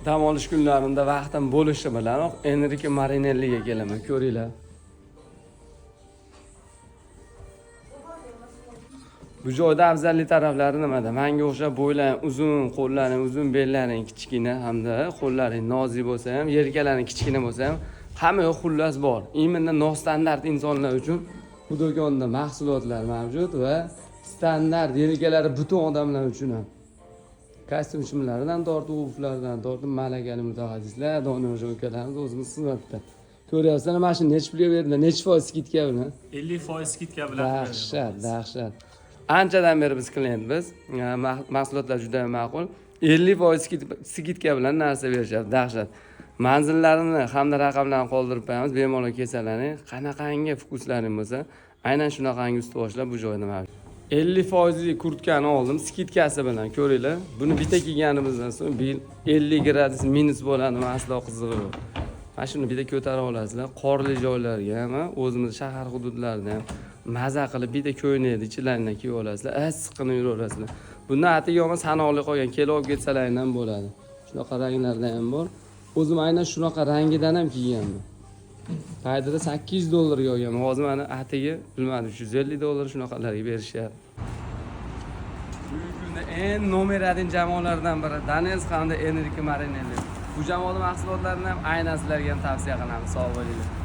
Dam olish kunlarimda vaqtim bo'lishi bilan Enrique Marinelliga kelaman, ko'ringlar. Bu joyda afzallik taraflari nimada? Menga o'xshab bo'ylaring uzun, qo'llaring uzun, bellaring kichkina hamda qo'llaring nozik bo'lsa ham, yelkalaring kichkina bo'lsa ham, hamma yoq xullas bor. Imенно nostandart insonlar uchun bu do'konda mahsulotlar mavjud va standart yelkalari butun odamlar uchun ham. Kostyum shimlaridan tortib, uflardan tortib, malakali mutaxassislar, donor ukalarimiz o'zimiz xizmatda. Ko'ryapsizlar, mana shu necha pulga berdilar, necha foiz skitka bilan? 50% skitka bilan. Dahshat. Anchadan beri biz klientmiz. Mahsulotlar juda ma'qul. 50% skitka bilan narsa berishyapti, dahshat. Manzillarini hamda raqamlarni qoldirib qo'yamiz. Bemalol kelsalaring, qanaqangi fokuslaring bo'lsa, aynan shunaqangi ust boshlar bu joyda mavjud. 50% kurtkani oldim, skitkasi bilan ko'ringlar. Buni bitta kiyganimizdan so'ng 50 gradus minus bo'ladimi, aslo qizig'i yo'q. Mana shuni bitta ko'tarib olasizlar. Qorli joylarga ham, o'zimiz shahar hududlarida ham maza qilib bitta ko'ynakni ichlaridan kiyib olasizlar. Issiqqina yuraverasizlar. Bundan atiga olma sanoqli qolgan, kelib olib ketsalaringdan bo'ladi. Shunaqa ranglarda ham bor. O'zim aynan shunaqa rangidan ham kiyganman. Paydada $800 olganman. Hozir mana atigi bilmadim $150 shunaqalarga berishyapti. Bugungi kunda eng nomer 1 jamoalardan biri Daniels hamda Enrique Marinelli. Bu jamoaning mahsulotlarini ham aynan sizlarga ham tavsiya qilamiz. Sog' bo'linglar.